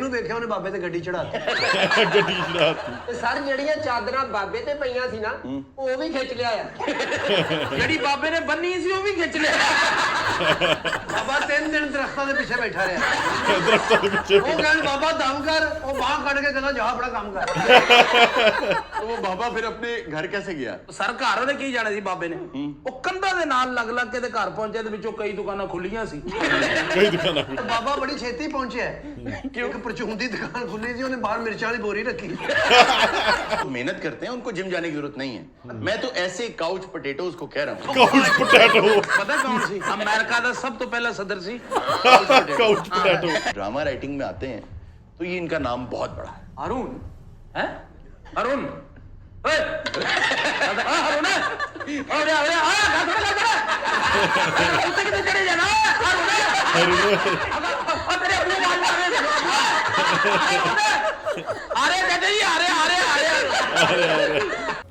ਨੂੰ ਵੇਖਿਆ ਉਹਨੇ ਬਾਬੇ ਤੇ ਗੱਡੀ ਚੜਾਤੀ ਗੱਡੀ ਚੜਾਤੀ ਤੇ ਸਰ ਜਿਹੜੀਆਂ ਚਾਦਰਾਂ ਬਾਬੇ ਤੇ ਪਈਆਂ ਸੀ ਨਾ ਉਹ ਵੀ ਖਿੱਚ ਲਿਆ ਆ ਜਿਹੜੀ ਬਾਬੇ ਨੇ ਬੰਨੀ ਸੀ ਉਹ ਵੀ ਖਿੱਚ ਲਿਆ ਬਾਬਾ 3 ਦਿਨ ਦਰਖਤਾਂ ਦੇ ਪਿੱਛੇ ਬੈਠਾ ਰਿਹਾ ਦਰਖਤਾਂ ਦੇ ਪਿੱਛੇ ਉਹ ਕਹਿੰਦੇ ਬਾਬਾ ਦਮ ਕਰ ਉਹ ਬਾਹ ਕੱਢ ਕੇ ਕਹਿੰਦਾ ਜਾ ਆਪਣਾ ਕੰਮ ਕਰ तो वो बाबा फिर अपने घर कैसे गया? ਸਰ ਘਰ ਉਹਨੇ ਕੀ ਜਾਣਾ ਸੀ ਬਾਬੇ ਨੇ ਉਹ ਕੰਧਾਂ ਦੇ ਨਾਲ ਲੱਗ ਲੱਗ ਕੇ ਤੇ ਘਰ ਪਹੁੰਚੇ ਤੇ ਵਿੱਚੋਂ ਕਈ ਦੁਕਾਨਾਂ ਖੁੱਲੀਆਂ ਸੀ ਕਈ ਦੁਕਾਨਾਂ ਤੇ ਬਾਬਾ ਬੜੀ ਛੇਤੀ ਪਹੁੰਚਿਆ ਇੱਕ ਪਰਚੂਨ ਦੀ ਦੁਕਾਨ ਖੁੱਲੀ ਸੀ ਉਹਨੇ ਬਾਹਰ ਮਿਰਚਾਂ ਵਾਲੀ ਬੋਰੀ ਰੱਖੀ तो मेहनत करते हैं उनको जिम जाने की जरूरत नहीं है। मैं तो ऐसे काउच पोटैटोज को कह रहा हूँ। ਕਾਊਚ ਪੋਟੈਟੋ ਪਤਾ ਕੌਣ ਸੀ ਅਮਰੀਕਾ ਦਾ ਸਭ ਤੋਂ ਪਹਿਲਾ ਸਦਰ ਸੀ ਕਾਊਚ ਪੋਟੈਟੋ ड्रामा राइटिंग में आते हैं तो ये इनका नाम बहुत बड़ा है। अरुण है अरुण ओए अरुण अरे अरे आ कितने चढ़े जाना अरुण तेरे अपने मार मार अरे कहते जी अरे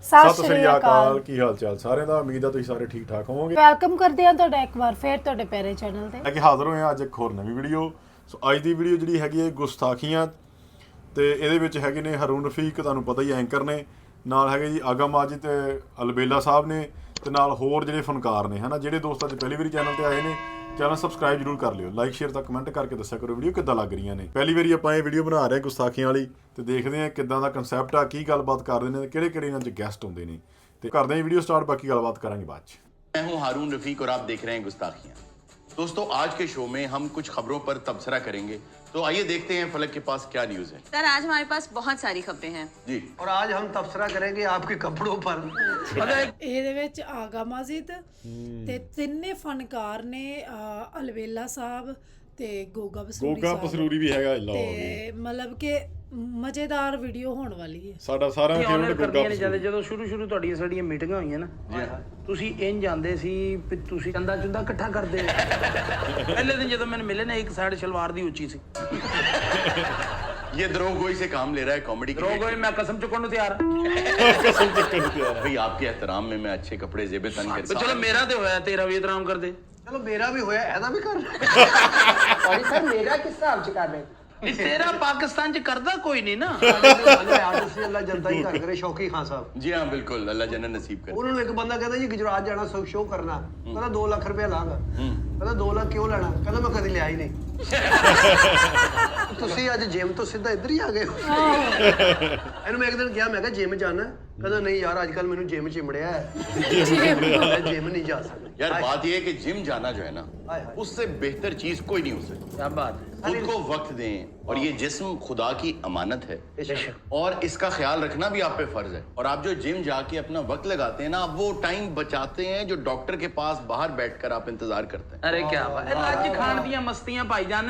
ਸਤਿ ਸ੍ਰੀ ਅਕਾਲ ਕੀ ਹਾਲ ਚਾਲ ਸਾਰਿਆਂ ਦਾ ਉਮੀਦ ਆ ਤੁਸੀਂ ਸਾਰੇ ਠੀਕ ਠਾਕ ਹੋਵੋਗੇ ਵੈਲਕਮ ਕਰਦੇ ਹਾਂ ਤੁਹਾਡਾ ਇੱਕ ਵਾਰ ਫੇਰ ਤੁਹਾਡੇ ਪਿਆਰੇ ਚੈਨਲ ਤੇ ਲੈ ਕੇ ਹਾਜ਼ਰ ਹੋਏ ਆ ਅੱਜ ਇੱਕ ਹੋਰ ਨਵੀਂ ਵੀਡੀਓ। ਸੋ ਅੱਜ ਦੀ ਵੀਡੀਓ ਜਿਹੜੀ ਹੈਗੀ ਹੈ ਗੁਸਤਾਖੀਆਂ ਤੇ ਇਹਦੇ ਵਿੱਚ ਹੈਗੇ ਨੇ ਹਰੂਨ ਰਫੀਕ, ਤੁਹਾਨੂੰ ਪਤਾ ਹੀ ਐਂਕਰ ਨੇ, ਨਾਲ ਹੈਗੇ ਜੀ ਆਗਾ ਮਾजिद ਤੇ ਅਲਬੇਲਾ ਸਾਹਿਬ ਨੇ ਤੇ ਨਾਲ ਹੋਰ ਜਿਹੜੇ ਫਨਕਾਰ ਨੇ ਹਨਾ। ਜਿਹੜੇ ਦੋਸਤ ਅੱਜ ਪਹਿਲੀ ਵਾਰੀ ਚੈਨਲ ਤੇ ਆਏ ਨੇ ਚੈਨਲ ਸਬਸਕ੍ਰਾਈਬ ਜਰੂਰ ਕਰ ਲਿਓ, ਲਾਈਕ ਸ਼ੇਅਰ ਤਾਂ ਕਮੈਂਟ ਕਰਕੇ ਦੱਸਿਆ ਕਰੋ ਵੀਡੀਓ ਕਿੱਦਾਂ ਲੱਗ ਰਹੀਆਂ ਨੇ। ਪਹਿਲੀ ਵਾਰੀ ਆਪਾਂ ਇਹ ਵੀਡੀਓ ਬਣਾ ਰਹੇ ਹਾਂ ਗੁਸਤਾਖੀਆਂ ਵਾਲੀ ਤੇ ਦੇਖਦੇ ਹਾਂ ਕਿੱਦਾਂ ਦਾ ਕਨਸੈਪਟ ਆ, ਕੀ ਗੱਲਬਾਤ ਕਰਦੇ ਨੇ, ਕਿਹੜੇ ਕਿਹੜੇ ਇਹਨਾਂ 'ਚ ਗੈਸਟ ਹੁੰਦੇ ਨੇ ਤੇ ਕਰਦੇ ਹਾਂ ਵੀਡੀਓ ਸਟਾਰਟ, ਬਾਕੀ ਗੱਲਬਾਤ ਕਰਾਂਗੇ ਬਾਅਦ 'ਚ। मैं हूँ हारून रफीक और आप देख रहे हैं गुस्ताखियाँ। दोस्तों आज के शो में हम कुछ खबरों पर तबसरा करेंगे, तो आइए देखते हैं फलक के पास क्या न्यूज है। सर आज हमारे पास बहुत सारी खबरें हैं जी और आज हम तबसरा करेंगे आपके कपड़ों पर। ਇਹਦੇ ਵਿੱਚ ਆਗਾ ਮਾजिद ਤੇ ਤਿੰਨੇ ਫਨਕਾਰ ਨੇ ਅਲਵੇਲਾ ਸਾਹਿਬ ਤੇ ਗੋਗਾ ਪਸਰੂਰੀ ਵੀ ਹੈਗਾ ਲਓ ਤੇ ਮਤਲਬ ਕਿ ਮਜ਼ੇਦਾਰ ਵੀਡੀਓ ਹੋਣ ਵਾਲੀ ਹੈ। ਸਾਡਾ ਸਾਰਿਆਂ ਦਾ ਫੇਵਰਟ ਗੋਗਾ ਕਰਦੀਆਂ ਨੇ ਜਾਂਦੇ ਜਦੋਂ ਸ਼ੁਰੂ ਤੁਹਾਡੀਆਂ ਸਾਡੀਆਂ ਮੀਟਿੰਗਾਂ ਹੋਈਆਂ ਨਾ ਤੁਸੀਂ ਇੰਜ ਜਾਂਦੇ ਸੀ ਵੀ ਤੁਸੀਂ ਚੰਦਾ ਚੁੰਦਾ ਇਕੱਠਾ ਕਰਦੇ ਪਹਿਲੇ ਦਿਨ ਜਦੋਂ ਮੈਨੂੰ ਮਿਲੇ ਨਾ ਇੱਕ ਸਾਈਡ ਸ਼ਲਵਾਰ ਦੀ ਉੱਚੀ ਸੀ ये द्रोहगोई से काम ले रहा है कॉमेडी के लिए। ਰੋਗੋਏ ਮੈਂ ਕਸਮ ਚੁੱਕਣ ਨੂੰ ਤਿਆਰ ਕਸਮ ਚੱਕਣ ਨੂੰ ਤਿਆਰ भाई आपके एहतराम में मैं अच्छे कपड़े जेबे तन ਤੇ करता ਚਲੋ ਮੇਰਾ ਤੇ ਹੋਇਆ ਤੇਰਾ ਵੀ ਇਤਰਾਮ ਕਰਦੇ ਚਲੋ ਮੇਰਾ ਵੀ ਹੋਇਆ ਇਹਦਾ ਵੀ ਕਰ ਸੌਰੀ ਸਰ ਮੇਰਾ ਕਿਸ ਹਿਸਾਬ ਚ ਕਰ ਰਹੇ ਵੀ ਤੇਰਾ ਪਾਕਿਸਤਾਨ ਚ ਕਰਦਾ ਕੋਈ ਨਹੀਂ ਨਾ ਆਰਟਿਸਟ ਅੱਲਾ ਜਨਤਾ ਹੀ ਕਰ ਕਰੇ। ਸ਼ੌਕੀ ਖਾਨ ਸਾਹਿਬ जी हाँ बिल्कुल, अल्लाह जन्नत नसीब करे। ਉਹਨਾਂ ਨੂੰ ਇੱਕ ਬੰਦਾ ਕਹਿੰਦਾ ਜੀ ਗੁਜਰਾਤ ਜਾਣਾ ਸ਼ੋਅ ਕਰਨਾ, ਕਹਿੰਦਾ 2 ਲੱਖ ਰੁਪਏ ਲਾਂਗਾ, ਕਹਿੰਦਾ 2 ਲੱਖ ਕਿਉਂ ਲੈਣਾ, ਕਹਿੰਦਾ ਮੈਂ ਕਦੀ ਲਿਆ ਹੀ ਨਹੀਂ। ਤੁਸੀਂ ਅੱਜ ਜਿਮ ਤੋਂ ਸਿੱਧਾ ਇੱਧਰ ਹੀ ਆ ਗਏ ਹੋ। ਇਹਨੂੰ ਮੈਂ ਇੱਕ ਦਿਨ ਕਿਹਾ, ਮੈਂ ਕਿਹਾ ਜਿਮ ਜਾਣਾ, ਕਹਿੰਦਾ ਨਹੀਂ ਯਾਰ ਅੱਜ ਕੱਲ ਮੈਨੂੰ ਜਿਮ ਚਿਮੜਿਆ ਹੈ, ਮੈਂ ਜਿਮ ਨਹੀਂ ਜਾ ਸਕਦਾ। यार बात ये है कि जिम जाना जो है ना हाय हाय। उससे बेहतर चीज कोई नहीं हो सकती। क्या बात है खुद को वक्त दें और ये जिस्म खुदा की अमानत है और इसका ख्याल रखना भी आप पे फर्ज है। और आप जो जिम जाके अपना वक्त लगाते हैं ना, आप वो टाइम बचाते हैं जो डॉक्टर के पास बाहर बैठकर आप इंतजार करते हैं। अरे क्या बात है ਰੱਜ ਖਾਣ ਦੀਆਂ ਮਸਤੀਆਂ ਭਾਈ ਜਾਨ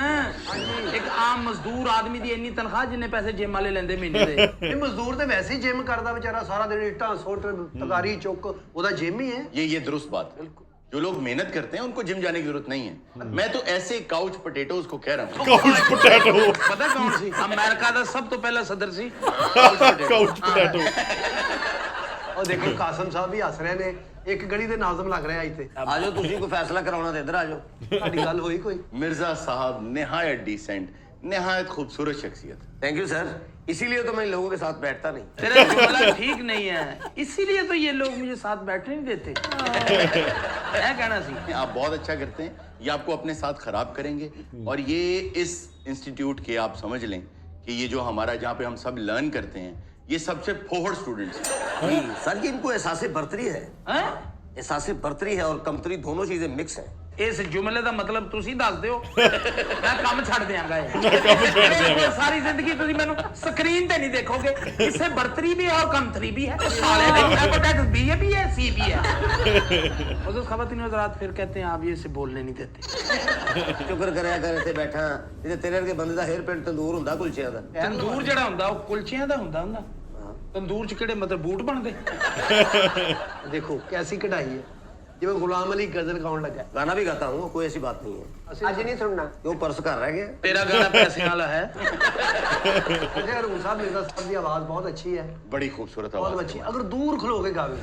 ਇੱਕ ਆਮ ਮਜ਼ਦੂਰ ਆਦਮੀ ਦੀ ਇੰਨੀ ਤਨਖਾਹ ਜਿੰਨੇ ਪੈਸੇ ਜਿਮ ਵਾਲੇ ਲੈਂਦੇ ਮਹੀਨੇ ਦੇ ਇਹ ਮਜ਼ਦੂਰ ਤੇ ਵੈਸੇ ਹੀ ਜਿਮ ਕਰਦਾ ਵਿਚਾਰਾ, ਸਾਰਾ ਦਿਨ ਇੱਟਾਂ ਸੁੱਟ ਤਗਾਰੀ ਚੁੱਕ, ਉਹਦਾ ਜਿਮ ਹੀ ਹੈ। ये दुरुस्त बात है। जो लोग मेहनत करते हैं उनको जिम जाने की जरूरत नहीं है। मैं तो ऐसे काउच पोटैटोज को कह रहा हूँ। ਕਾਊਚ ਪੋਟੈਟੋ ਪਤਾ ਕੌਣ ਸੀ ਅਮਰੀਕਾ ਦਾ ਸਭ ਤੋਂ ਪਹਿਲਾ ਸਦਰ ਸੀ ਕਾਊਚ ਪੋਟੈਟੋ ਉਹ ਦੇਖੋ ਕਾਸਮ ਸਾਹਿਬ ਵੀ ਹੱਸ ਰਹੇ ਨੇ, ਇੱਕ ਗਲੀ ਦੇ ਨਾਜ਼ਮ ਲੱਗ ਰਿਹਾ ਇੱਥੇ। ਆਜੋ ਤੁਸੀਂ ਕੋਈ ਫੈਸਲਾ ਕਰਾਉਣਾ ਤੇ ਇੱਧਰ ਆਜੋ ਤੁਹਾਡੀ ਗੱਲ ਹੋਈ ਕੋਈ? मिर्जा साहब निहायत डिसेंट, निहायत खूबसूरत शख्सियत। थैंक यू सर, इसीलिए तो मैं इन लोगों के साथ बैठता नहीं। तेरा जुमला ठीक नहीं है, इसीलिए तो ये लोग मुझे साथ बैठने नहीं देते क्या कहना सी आप बहुत अच्छा करते हैं, ये आपको अपने साथ खराब करेंगे। और ये इस इंस्टीट्यूट के आप समझ लें कि ये जो हमारा जहाँ पे हम सब लर्न करते हैं, ये सबसे फोहड़ स्टूडेंट्स हैं। सर जी इनको एहसास बर्तरी है, हैं? एहसास बर्तरी है और कमतरी दोनों चीजें मिक्स है। ਇਸ ਜੁਮਲੇ ਦਾ ਮਤਲਬ ਤੁਸੀਂ ਦੱਸ ਦਿਓ ਮੈਂ ਕੰਮ ਛੱਡ ਦਿਆਂਗਾ ਇਹ ਸਾਰੀ ਜ਼ਿੰਦਗੀ ਤੁਸੀਂ ਮੈਨੂੰ ਸਕਰੀਨ ਤੇ ਨਹੀਂ ਦੇਖੋਗੇ। इससे बर्तरी भी है और कमतरी भी है, साले हेपेटाइटिस बी है भी है सी भी है। और खवातीन हज़रात फिर कहते हैं आप ये इसे बोलने नहीं देते। शुक्र करिया कर ਇੱਥੇ ਬੈਠਾ ਜਿਹਦੇ ਤੇਰੇ ਵਰਗੇ ਬੰਦੇ ਦਾ ਹੇਅਰ ਪਿੰਟ ਤੰਦੂਰ ਹੁੰਦਾ ਕੁਲਚਿਆਂ ਦਾ। ਤੰਦੂਰ ਜਿਹੜਾ ਹੁੰਦਾ ਉਹ ਕੁਲਚਿਆਂ ਦਾ ਹੁੰਦਾ ਤੰਦੂਰ ਚ ਕਿਹੜੇ ਮਤਲਬ ਬੂਟ ਬਣਦੇ ਦੇਖੋ ਕੈਸੀ ਕਢਾਈ ਹੈ, ਜਿਵੇਂ ਗੁਲਾਮ ਅਲੀ ਗਜ਼ਲ ਗਾਉਣ ਲੱਗਾ। गाना भी गाता हूँ, कोई ऐसी बात नहीं है। ਅੱਜ ਨਹੀਂ ਸੁਣਨਾ क्यों पर्स घर रह गया? ਤੇਰਾ ਗਾਣਾ ਪੈਸੇ ਵਾਲਾ ਹੈ मुझे हरून साहब मिर्जा साहब की आवाज बहुत अच्छी है, बड़ी खूबसूरत बहुत आवाज अच्छी। अगर दूर खलो के गावे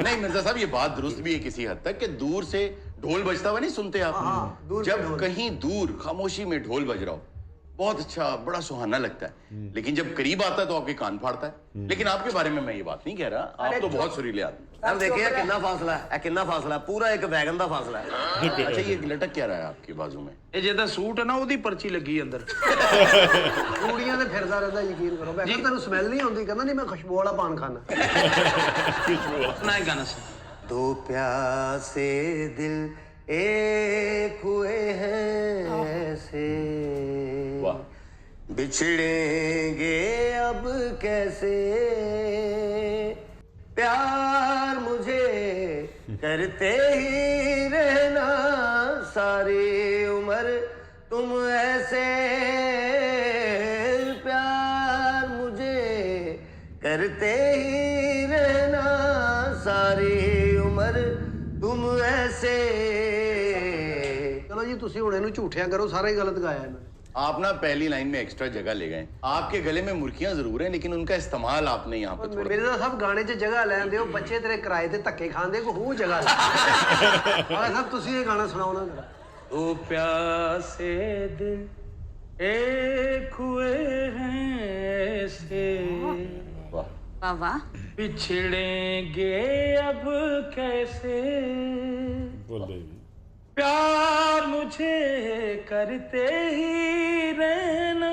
नहीं मिर्जा साहब, ये बात दुरुस्त भी है किसी हद तक कि दूर से ढोल बजता हुआ नहीं सुनते आप? हाँ, दूर से जब ढोल। कहीं दूर खामोशी में ढोल बज रहा हो, बहुत अच्छा, बड़ा सुहाना लगता है, लेकिन जब करीब आता है तो आपके कान फाड़ता है। लेकिन आपके बारे में मैं ये बात नहीं कह रहा, आप तो बहुत सुरीले आदमी। सर देखिए कितना फासला है, कितना फासला है, पूरा एक वैगन का फासला है। अच्छा ये लटक क्या रहा है आपके बाजू में? ਇਹ ਜਿਹਦਾ ਸੂਟ ਹੈ ਨਾ ਉਹਦੀ ਪਰਚੀ ਲੱਗੀ ਅੰਦਰ। ਕੁੜੀਆਂ ਤੇ ਫਿਰਦਾ ਰਹਿੰਦਾ, ਯਕੀਨ ਕਰੋ। ਮੈਂ ਕਿਹਾ ਤੈਨੂੰ ਸਮੈਲ ਨਹੀਂ ਆਉਂਦੀ? ਕਹਿੰਦਾ ਨਹੀਂ, ਮੈਂ ਖੁਸ਼ਬੂ ਵਾਲਾ ਪਾਨ ਖਾਣਾ। ਨਾ ਇਹ ਗਾਣਾ ਸੀ। दो प्यासे दिल एक हुए हैं ऐसे, वाह। बिछड़ेंगे अब कैसे, प्यार मुझे करते ही रहना सारी उम्र तुम ऐसे, प्यार मुझे करते ही रहना सारी उम्र तुम ऐसे। ਚਲੋ ਜੀ, ਤੁਸੀਂ ਹੁਣ ਇਹਨੂੰ ਝੂਠਿਆ ਕਰੋ, ਸਾਰਾ ਹੀ ਗਲਤ ਗਾਇਆ ਇਹਨਾਂ ਨੇ। आप ना पहली लाइन में एक्स्ट्रा जगह ले गए। आपके गले में मुर्कियां जरूर हैं, लेकिन उनका इस्तेमाल आपने यहाँ पे थोड़ा। ਮੇਰੇ ਤਾਂ ਸਭ ਗਾਣੇ 'ਚ ਜਗ੍ਹਾ ਲੈਣ ਦਿਓ, ਬੱਚੇ ਤੇਰੇ ਕਿਰਾਏ ਤੇ ਧੱਕੇ ਖਾਂਦੇ, ਕੋ ਹੂੰ ਜਗ੍ਹਾ ਔਰ ਸਭ ਤੁਸੀਂ ਇਹ ਗਾਣਾ ਸੁਣਾਓ ਨਾ ਜਰਾ। दो प्यासे दिल एक हुए हैं ऐसे, वाह। वाह वाह। बिछड़ेंगे अब कैसे, ਬੋਲੇ ਵੀ प्यार मुझे करते ही रहना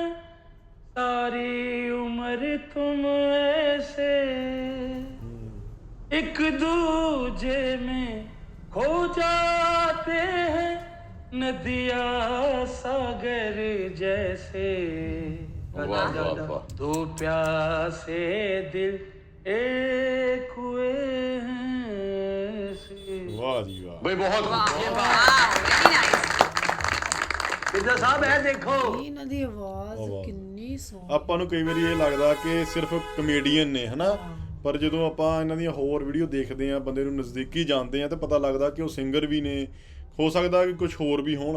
सारी उम्र तुम ऐसे, एक दूजे में खो जाते हैं नदिया सागर जैसे, वाह वाह वाह। दो प्यासे दिल एक हुए हैं ऐसे। ਵਾਹ ਜੀ ਵਾਹ। भाई बहुत वेरी नाइस। ਸਿੱਧਾ ਸਾਹਿਬ ਇਹ ਦੇਖੋ, ਇਹਨਾਂ ਦੀ ਆਵਾਜ਼ ਕਿੰਨੀ ਸੋਹਣੀ। ਆਪਾਂ ਨੂੰ ਕਈ ਵਾਰੀ ਇਹ ਲੱਗਦਾ ਕਿ ਸਿਰਫ ਕਮੇਡੀਅਨ ਨੇ ਹਨਾ, ਪਰ ਜਦੋਂ ਆਪਾਂ ਇਹਨਾਂ ਦੀਆਂ ਹੋਰ ਵੀਡੀਓ ਦੇਖਦੇ ਆ, ਬੰਦੇ ਨੂੰ ਨਜ਼ਦੀਕੀ ਜਾਣਦੇ ਆ, ਤਾਂ ਪਤਾ ਲੱਗਦਾ ਕਿ ਉਹ ਸਿੰਗਰ ਵੀ ਨੇ, ਹੋ ਸਕਦਾ ਕਿ ਕੁਝ ਹੋਰ ਵੀ ਹੋਣ,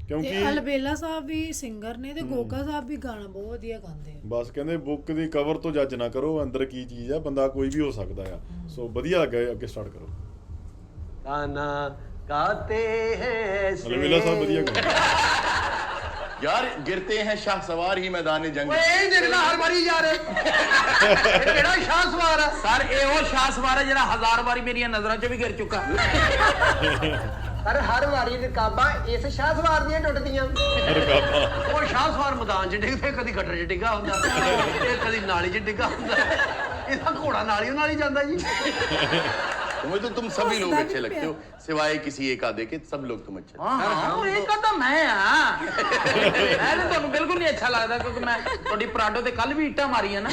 ਕਿਉਂਕਿ ਤੇ ਅਲਬੇਲਾ ਸਾਹਿਬ ਵੀ ਸਿੰਗਰ ਨੇ ਤੇ ਗੋਗਾ ਸਾਹਿਬ ਵੀ ਗਾਣਾ ਬਹੁਤ ਵਧੀਆ ਗਾਉਂਦੇ ਆ। ਬਸ ਕਹਿੰਦੇ ਬੁੱਕ ਦੀ ਕਵਰ ਤੋਂ ਜੱਜ ਨਾ ਕਰੋ, ਅੰਦਰ ਕੀ ਚੀਜ਼ ਆ, ਬੰਦਾ ਕੋਈ ਵੀ ਹੋ ਸਕਦਾ ਆ। ਸੋ ਵਧੀਆ ਲੱਗਾ, ਅੱਗੇ ਸਟਾਰਟ ਕਰੋ। गाना गाते हैं ਅਲਬੇਲਾ ਸਾਹਿਬ ਵਧੀਆ ਗਾਉਂਦੇ। यार, गिरते हैं शाह सवार ही मैदान जंग। ਇਹ ਦੇਖਣਾ ਹਰ ਵਾਰੀ ਜਾ ਰਹੇ ਇਹ ਕਿਹੜਾ ਸ਼ਾਹ ਸਵਾਰ ਆ? ਸਰ ਇਹ ਉਹ ਸ਼ਾਹ ਸਵਾਰ ਹੈ ਜਿਹੜਾ 1000 ਵਾਰੀ ਮੇਰੀਆਂ ਨਜ਼ਰਾਂ 'ਚ ਵੀ ਗਿਰ ਚੁੱਕਾ। ਪਰ ਹਰ ਵਾਰੀ ਰਕਾਬਾਂ ਇਸ ਸ਼ਾਹ ਸਵਾਰ ਦੀਆਂ ਟੁੱਟਦੀਆਂ। ਉਹ ਸ਼ਾਹ ਸਵਾਰ ਮੈਦਾਨ 'ਚ ਡਿੱਗਦੇ, ਕਦੀ ਗਟਰ 'ਚ ਡਿੱਗਾ ਹੁੰਦਾ, ਇਹ ਕਦੀ ਨਾਲੀ 'ਚ ਡਿੱਗਾ ਹੁੰਦਾ। ਇਹਦਾ ਘੋੜਾ ਨਾਲੀਓ ਨਾਲ ਹੀ ਜਾਂਦਾ ਜੀ। मुझे तो तुम सभी लोग अच्छे लगते हो, सिवाय किसी एक आधे के, सब लोग तुम अच्छे। ਹਾਂ ਇਹ ਕਹਤਾ ਮੈਂ ਆ ਮੈਂ ਤੁਹਾਨੂੰ ਬਿਲਕੁਲ ਨਹੀਂ ਅੱਛਾ ਲੱਗਦਾ, ਕਿਉਂਕਿ ਮੈਂ ਤੁਹਾਡੀ ਪਰਾਡੋ ਤੇ ਕੱਲ ਵੀ ਇੱਟਾਂ ਮਾਰੀਆਂ ਨਾ।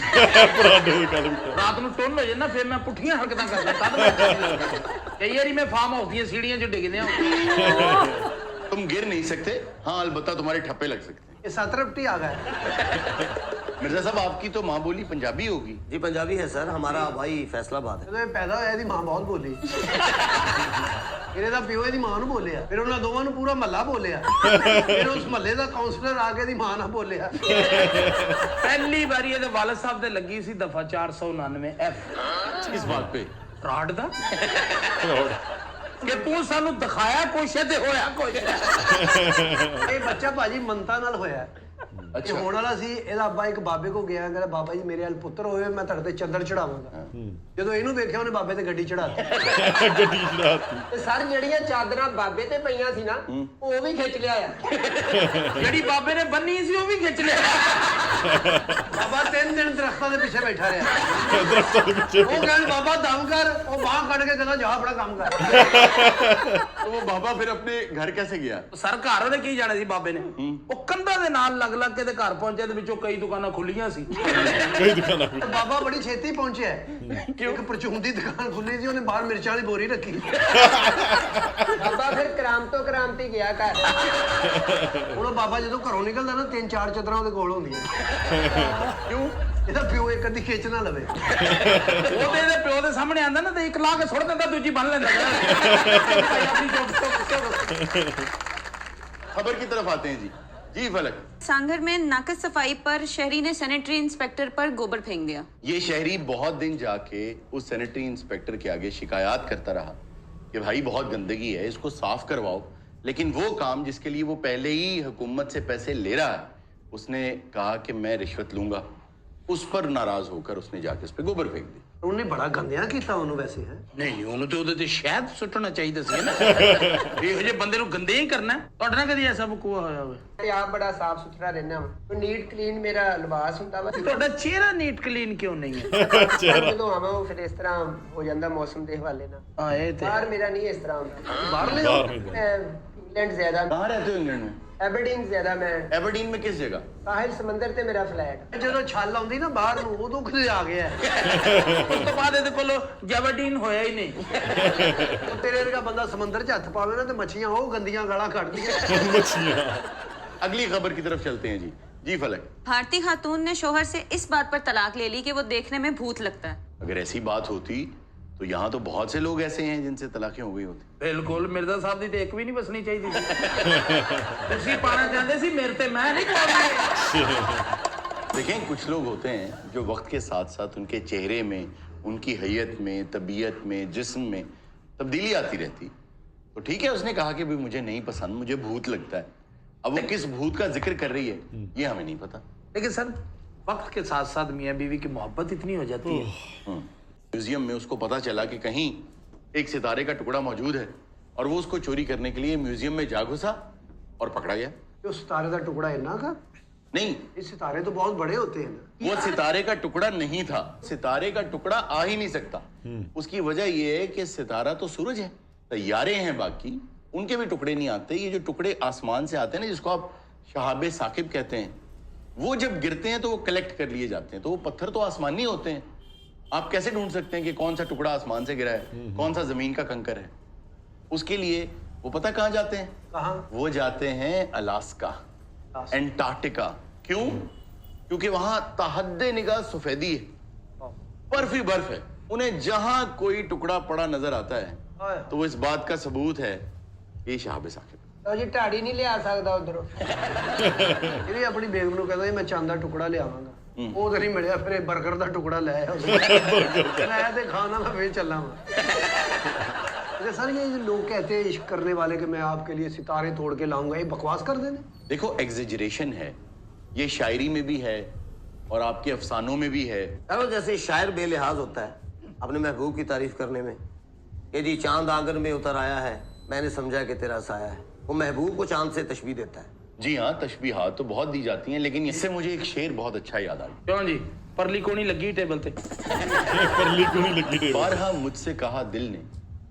ਪਰਾਡੋ ਦੀ ਗੱਲ ਵੀ ਰਾਤ ਨੂੰ ਟੁੰਨ ਹੋ ਜਾਂਦਾ, ਫਿਰ ਮੈਂ ਪੁੱਠੀਆਂ ਹਰਕਤਾਂ ਕਰਦਾ, ਤਦ ਮੈਂ ਅੱਛਾ ਨਹੀਂ ਲੱਗਦਾ। ਕਈ ਵਾਰੀ ਮੈਂ ਫਾਰਮ ਹਾਊਸ ਦੀਆਂ ਸੀੜੀਆਂ 'ਚ ਡਿੱਗਦੇ ਆ। तुम गिर नहीं सकते, हाँ अलबत्ता तुम्हारे ठप्पे लग सकते हैं। ਇਹ ਸਤਰਪਟੀ ਆ ਗਿਆ। मिर्जा साहब, आपकी तो माँ बोली पंजाबी होगी। जी पंजाबी है सर, हमारा भाई फैसलाबाद है। ਜਦੋਂ ਇਹ ਪੈਦਾ ਹੋਇਆ, ਇਹਦੀ ਮਾਂ ਬਹੁਤ ਬੋਲੀ। ਇਹਦੇ ਦਾ ਪਿਓ ਇਹਦੀ ਮਾਂ ਨੂੰ ਬੋਲਿਆ, ਫਿਰ ਉਹਨਾਂ ਦੋਵਾਂ ਨੂੰ ਪੂਰਾ ਮਹੱਲਾ ਬੋਲਿਆ, ਫਿਰ ਉਸ ਮਹੱਲੇ ਦਾ ਕਾਉਂਸਲਰ ਆ ਕੇ ਇਹਦੀ ਮਾਂ ਨਾਲ ਬੋਲਿਆ। ਪਹਿਲੀ ਵਾਰੀ ਇਹਦੇ ਵਾਲਦ ਸਾਹਿਬ ਦੇ ਲੱਗੀ ਸੀ ਦਫਾ 499 F। किस बात पे? ਫਰਾਡ ਦਾ ਕਿ ਤੂੰ ਸਾਨੂੰ ਦਿਖਾਇਆ ਕੁਛ ਤੇ ਹੋਇਆ ਕੁਛ। ਇਹ ਬੱਚਾ ਭਾਜੀ ਮੰਤਾ ਨਾਲ ਹੋਇਆ। ਇਹ ਹੋਣ ਵਾਲਾ ਸੀ। ਇਹਦਾ ਅੱਬਾ ਇੱਕ ਬਾਬੇ ਕੋ ਗਿਆ, ਕਹਿੰਦਾ ਬਾਬਾ ਜੀ ਮੇਰੇ ਨਾਲ ਪੁੱਤਰ ਹੋਵੇ, ਮੈਂ ਤੁਹਾਡੇ ਤੇ ਚੰਦਰ ਚੜਾਵਾਂਗਾ। ਜਦੋਂ ਇਹਨੂੰ ਵੇਖਿਆ, ਉਹਨੇ ਬਾਬੇ ਤੇ ਗੱਡੀ ਚੜਾਤੀ। ਗੱਡੀ ਚੜਾਤੀ। ਤੇ ਸਰ ਜਿਹੜੀਆਂ ਚਾਦਰਾਂ ਬਾਬੇ ਤੇ ਪਈਆਂ ਸੀ ਨਾ, ਉਹ ਵੀ ਖਿੱਚ ਲਿਆ ਆ। ਜਿਹੜੀ ਬਾਬੇ ਨੇ ਬੰਨੀ ਸੀ ਉਹ ਵੀ ਖਿੱਚ ਲਿਆ। ਬਾਬਾ 3 ਦਿਨ ਦਰਖਤਾਂ ਦੇ ਪਿੱਛੇ ਬੈਠਾ ਰਿਹਾ। ਦਰਖਤਾਂ ਦੇ ਪਿੱਛੇ ਉਹ ਕਹਿੰਦਾ ਬਾਬਾ ਦਮ ਕਰ, ਉਹ ਬਾਹ ਕੱਢ ਕੇ ਕਹਿੰਦਾ ਜਾ ਆਪਣਾ ਕੰਮ ਕਰ। तो वो बाबा फिर अपने घर कैसे गया? ਸਰ ਘਰ ਉਹਨੇ ਕੀ ਜਾਣਾ ਸੀ ਬਾਬੇ ਨੇ? ਉਹ ਕੰਧਾਂ ਦੇ ਨਾਲ ਲੱਗ ਲੱਗ ਕੇ ਤੇ ਘਰ ਪਹੁੰਚਿਆ, ਤੇ ਵਿੱਚੋਂ ਕਈ ਦੁਕਾਨਾਂ ਖੁੱਲੀਆਂ ਸੀ। ਕਈ ਦੁਕਾਨਾਂ ਤੇ ਬਾਬਾ ਬੜੀ ਛੇਤੀ ਪਹੁੰਚਿਆ। ਇੱਕ ਪਰਚੂਨ ਦੀ ਦੁਕਾਨ ਖੁੱਲੀ ਸੀ, ਉਹਨੇ ਬਾਹਰ ਮਿਰਚਾਂ ਵਾਲੀ ਬੋਰੀ ਰੱਖੀ। ਬਾਬਾ ਫਿਰ ਕਰਾਮ ਤੋਂ ਕਰਾਮਤੀ ਗਿਆ ਘਰ। ਹੁਣ ਉਹ ਬਾਬਾ ਜਦੋਂ ਘਰੋਂ ਨਿਕਲਦਾ ਨਾ, 3-4 ਚਾਦਰਾਂ ਉਹਦੇ ਕੋਲ ਹੁੰਦੀਆਂ। ਕਿਉਂ? ਇਹਦਾ ਪਿਓ ਇੱਕ ਅੱਧੀ ਖਿੱਚ ਨਾ ਲਵੇ। ਉਹ ਤੇ ਇਹਦੇ ਪਿਓ ਦੇ ਸਾਹਮਣੇ ਆਂਦਾ ਨਾ, ਤੇ ਇੱਕ ਲਾ ਕੇ ਸੁੱਟ ਦਿੰਦਾ, ਦੂਜੀ ਬੰਨ ਲੈਂਦਾ। खबर की तरफ आते हैं जी। जी फलक। सांगर में नाकस सफाई पर शहरी ने सैनिटरी इंस्पेक्टर पर गोबर फेंक दिया। ये शहरी बहुत दिन जाके उस सैनिटरी इंस्पेक्टर के आगे शिकायत करता रहा कि भाई बहुत गंदगी है, इसको साफ करवाओ, लेकिन वो काम जिसके लिए वो पहले ही हुकूमत से पैसे ले रहा है, उसने कहा कि मैं रिश्वत लूंगा, उस पर नाराज होकर उसने जाके उस पर गोबर फेंक दी। ਉਹਨੇ ਬੜਾ ਗੰਦਿਆ ਕੀਤਾ ਉਹਨੂੰ ਵੈਸੇ ਹੈ ਨਹੀਂ ਉਹਨੂੰ ਤੇ ਉਹਦੇ ਤੇ ਸ਼ਹਿਦ ਸੁੱਟਣਾ ਚਾਹੀਦਾ ਸੀ ਨਾ ਇਹੋ ਜਿਹੇ ਬੰਦੇ ਨੂੰ ਗੰਦੇ ਹੀ ਕਰਨਾ। ਤੁਹਾਡੇ ਨਾਲ ਕਦੀ ਐਸਾ ਬਕੂਆ ਹੋਇਆ ਹੋਵੇ? ਤੇ ਆਪ ਬੜਾ ਸਾਫ ਸੁਥਰਾ ਰਹਿਣਾ ਵਾ ਨੀਟ ਕਲੀਨ ਮੇਰਾ ਲਿਬਾਸ ਹੁੰਦਾ ਵਾ ਤੁਹਾਡਾ ਚਿਹਰਾ ਨੀਟ ਕਲੀਨ ਕਿਉਂ ਨਹੀਂ ਹੈ? ਜਦੋਂ ਆਵਾਂ ਉਹ ਫਿਰ ਇਸ ਤਰ੍ਹਾਂ ਹੋ ਜਾਂਦਾ ਮੌਸਮ ਦੇ ਹਵਾਲੇ ਨਾਲ। ਹਾਂ ਇਹ ਤੇ ਬਾਹਰ ਮੇਰਾ ਨਹੀਂ ਇਸ ਤਰ੍ਹਾਂ ਹੁੰਦਾ ਬਾਹਰਲੇ ਇੰਗਲੈਂਡ ਜ਼ਿਆਦਾ कहाँ रहते हो इंग्लैंड में? ਐਬਰਡੀਨ ਜ਼ਿਆਦਾ ਮੈਂ एबरडीन में किस जगह? ਸਾਹਿਲ ਸਮੁੰਦਰ ਤੇ ਮੇਰਾ ਫਲੈਟ ਜਦੋਂ ਛੱਲ ਆਉਂਦੀ ਨਾ ਬਾਹਰ ਨੂੰ ਉਦੋਂ ਕਿਤੇ ਆ ਗਿਆ ਉਸ ਤੋਂ ਬਾਅਦ ਇਹਦੇ ਕੋਲ ਜੈਵਰਡੀਨ ਹੋਇਆ ਹੀ ਨਹੀਂ। ਉਹ ਤੇਰੇ ਵਰਗਾ ਬੰਦਾ ਸਮੁੰਦਰ 'ਚ ਹੱਥ ਪਾਵੇ ਨਾ ਤੇ ਮੱਛੀਆਂ ਉਹ ਗੰਦੀਆਂ ਗਾਲਾਂ ਕੱਢਦੀਆਂ। अगली खबर की तरफ चलते हैं जी। जी फलक, भारतीय खातून ने शोहर से इस बात पर तलाक ले ली कि वो देखने में भूत लगता है। अगर ऐसी बात होती तो यहाँ तो बहुत से लोग ऐसे हैं जिनसे तलाकें हो गई होती। ਬਿਲਕੁਲ ਮਿਰਜ਼ਾ ਸਾਹਿਬ ਦੀ ਤੇ ਇੱਕ ਵੀ ਨਹੀਂ ਬਸਣੀ ਚਾਹੀਦੀ ਸੀ। ਤੁਸੀਂ ਪਾਣਾ ਚਾਹੁੰਦੇ ਸੀ ਮੇਰੇ ਤੇ, ਮੈਂ ਨਹੀਂ ਪਾਉਂਦੀ। देखें, कुछ लोग होते हैं जो वक्त के साथ साथ उनके चेहरे में, उनकी हैयत में, तबीयत में, जिस्म में तब्दीली आती रहती। तो ठीक है, उसने कहा कि भी मुझे नहीं पसंद, मुझे भूत लगता है। अब वो किस भूत का जिक्र कर रही है ये हमें नहीं पता। लेकिन सर वक्त के साथ साथ मियाँ बीवी की मोहब्बत इतनी हो जाती है। म्यूजियम में उसको पता चला कि कहीं एक सितारे का टुकड़ा मौजूद है और वो उसको चोरी करने के लिए म्यूजियम में जा घुसा और पकड़ा गया। ਉਹ ਸਿਤਾਰੇ ਦਾ ਟੁਕੜਾ ਇੰਨਾ ਕਾ नहीं, ਇਹ ਸਿਤਾਰੇ तो बहुत बड़े होते हैं ना। वो सितारे का टुकड़ा नहीं था। सितारे का टुकड़ा आ ही नहीं सकता। उसकी वजह ये है कि सितारा तो सूरज है, तैयारे हैं बाकी, उनके भी टुकड़े नहीं आते। ये जो टुकड़े आसमान से आते हैं ना, जिसको आप शहाबे साकिब कहते हैं, वो जब गिरते हैं तो वो कलेक्ट कर लिए जाते हैं। तो वो पत्थर तो आसमानी होते हैं। आप कैसे ढूंढ सकते हैं कि कौन सा टुकड़ा आसमान से गिरा है, कौन सा जमीन का कंकर है? उसके लिए वो पता कहाँ जाते हैं? कहाँ? वो जाते हैं अलास्का, एंटार्क्टिका। क्यों? क्योंकि वहां ताहद्दे निगाह सफेदी है, बर्फ ही बर्फ है। उन्हें जहां कोई टुकड़ा पड़ा नजर आता है तो वो इस बात का सबूत है ये शहाबे साकिब। ਉਹ ਜੀ ਢਾੜੀ ਨਹੀਂ ਲਿਆ ਸਕਦਾ ਉਧਰੋਂ ਇਹ ਵੀ ਆਪਣੀ ਬੇਗਮ ਨੂੰ ਕਹਿੰਦਾ ਮੈਂ ਚੰਦ ਦਾ ਟੁਕੜਾ ਲਿਆਵਾਂਗਾ। ਉਹ ਤਾਂ ਨਹੀਂ ਮਿਲਿਆ, ਫਿਰ ਇਹ 버ਗਰ ਦਾ ਟੁਕੜਾ ਲੈ ਆਇਆ। ਲੈ ਤੇ ਖਾਣਾ ਮੈਂ ਫੇਰ ਚੱਲਾਂ मैं। सर ये लोग कहते हैं इश्क करने वाले कि मैं आपके लिए सितारे तोड़ के लाऊंगा, ये बकवास कर देने। देखो, एग्जेजरेशन है, ये शायरी में भी है और आपके अफसानों में भी है। चलो, जैसे शायर बेलिहाज होता है अपने महबूब की तारीफ करने में, ये जी चांद आंगन में उतर आया है, मैंने समझा कि तेरा साया है, वो महबूब को चांद से तशबीह देता है। जी हाँ, तशबीहात तो बहुत दी जाती हैं, लेकिन इससे मुझे एक शेर बहुत अच्छा याद आ गया। क्यों जी? परली कोनी लगी टेबल पे। परली को नहीं लगी रे। बारहा मुझसे कहा दिल ने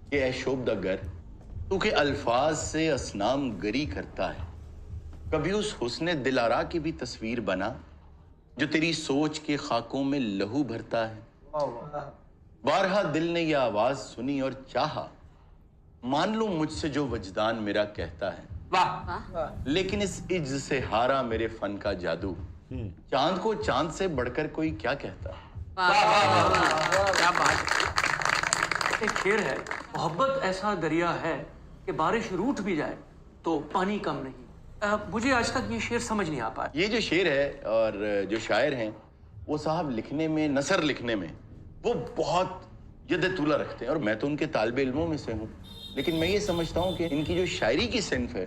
कि ऐ शोभदा गर, तू के अल्फाज से असनाम गरी करता है। कभी उस हुस्ने दिलारा की भी तस्वीर बना जो तेरी सोच के खाकों में लहू भरता है। बारहा दिल ने यह आवाज सुनी और चाहा, मान लूं मुझसे जो वजदान मेरा कहता है। वाह, लेकिन इस इज्ज से हारा मेरे फन का जादू, चांद को चांद से बढ़कर कोई क्या कहता। क्या बात। एक शेर है, मोहब्बत ऐसा दरिया है कि बारिश रूठ भी जाए तो पानी कम नहीं। मुझे आज तक ये शेर समझ नहीं आ पाया। ये जो शेर है और जो शायर हैं वो साहब लिखने में, नसर लिखने में वो बहुत यद-ए-तूला रखते हैं और मैं तो उनके तालिब इल्मों में से हूँ। लेकिन मैं ये समझता हूँ कि इनकी जो शायरी की सिन्फ है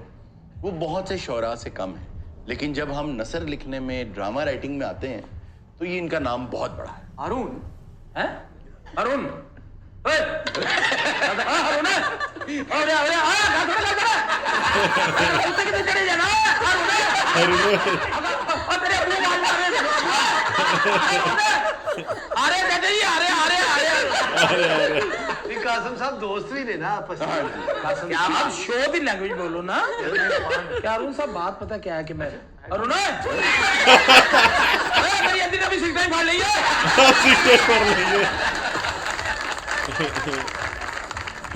वो बहुत से शोरा से कम है। लेकिन जब हम नसर लिखने में, ड्रामा राइटिंग में आते हैं तो ये इनका नाम बहुत बड़ा है। अरुण हैं? अरुण, ओए, अरुण, अरे अरे कितने चढ़े जाना अरे दादा जी, अरे अरे अरे ये कासिम साहब दोस्त भी ने ना आपस में। क्या आप शो की लैंग्वेज बोलो ना। क्या अरुण साहब, बात पता क्या है कि मैं अरुण मेरी अदी ने भी सिगरेट फाड़ ली है।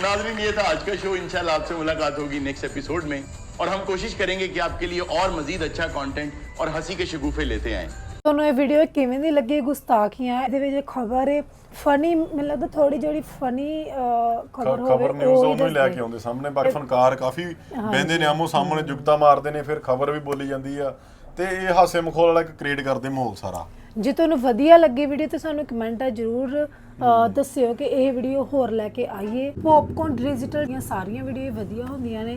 नाज़रीन, ये था आज का शो। इंशाल्लाह आपसे मुलाकात होगी नेक्स्ट एपिसोड में और हम कोशिश करेंगे कि आपके लिए और मजीद अच्छा कंटेंट और हंसी के शगुफे लेते आएं। ਤੁਹਾਨੂੰ ਇਹ ਵੀਡੀਓ ਕਿਵੇਂ ਦੀ ਲੱਗੀ? ਗੁਸਤਾਖੀਆਂ ਇਹਦੇ ਵਿੱਚ ਖਬਰ ਹੈ ਫਨੀ, ਮੈਨੂੰ ਲੱਗਦਾ ਥੋੜੀ ਜਿਹੜੀ ਫਨੀ ਖਬਰ ਹੋਵੇ ਖਬਰ ਨਿਊਜ਼ ਉਹਨੂੰ ਹੀ ਲੈ ਕੇ ਆਉਂਦੇ ਸਾਹਮਣੇ। ਬਾਕੀ ਫਨਕਾਰ ਕਾਫੀ ਬਹਿੰਦੇ ਨੇ, ਆਮੋ ਸਾਹਮਣੇ ਜੁਗਤਾ ਮਾਰਦੇ ਨੇ, ਫਿਰ ਖਬਰ ਵੀ ਬੋਲੀ ਜਾਂਦੀ ਆ ਤੇ ਇਹ ਹਾਸੇ ਮਖੌਲ ਵਾਲਾ ਇੱਕ ਕ੍ਰੀਏਟ ਕਰਦੇ ਮਾਹੌਲ ਸਾਰਾ। ਜੇ ਤੁਹਾਨੂੰ ਵਧੀਆ ਲੱਗੀ ਵੀਡੀਓ ਤੇ ਸਾਨੂੰ ਕਮੈਂਟਾਂ ਜ਼ਰੂਰ ਦੱਸਿਓ ਕਿ ਇਹ ਵੀਡੀਓ ਹੋਰ ਲੈ ਕੇ ਆਈਏ। ਪੌਪਕੌਰਨ ਡਿਜੀਟਲ ਦੀਆਂ ਸਾਰੀਆਂ ਵੀਡੀਓ ਵਧੀਆ ਹੁੰਦੀਆਂ ਨੇ।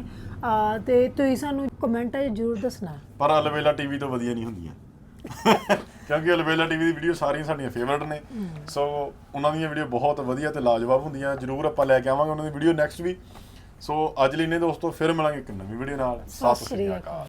ਤੇ ਤੁਸੀਂ ਸਾਨੂੰ ਕਮੈਂਟਾਂ 'ਚ ਜ਼ਰੂਰ ਦੱਸਣਾ। ਪਰ ਅਲਬੇਲਾ ਟੀਵੀ ਤੋਂ ਵਧੀਆ ਨਹੀਂ ਹੁੰਦੀਆਂ ਕਿਉਂਕਿ ਅਲਬੇਲਾ ਟੀਵੀ ਦੀ ਵੀਡੀਓ ਸਾਰੀਆਂ ਸਾਡੀਆਂ ਫੇਵਰਟ ਨੇ। ਸੋ ਉਹਨਾਂ ਦੀਆਂ ਵੀਡੀਓ ਬਹੁਤ ਵਧੀਆ ਤੇ ਲਾਜਵਾਬ ਹੁੰਦੀਆਂ। ਜ਼ਰੂਰ ਆਪਾਂ ਲੈ ਕੇ ਆਵਾਂਗੇ ਉਹਨਾਂ ਦੀ ਵੀਡੀਓ ਨੈਕਸਟ ਵੀ। ਸੋ ਅੱਜ ਲਈ ਨੇ ਦੋਸਤੋ, ਫਿਰ ਮਿਲਾਂਗੇ ਇੱਕ ਨਵੀਂ ਵੀਡੀਓ ਨਾਲ। ਸਤਿ ਸ੍ਰੀ ਅਕਾਲ।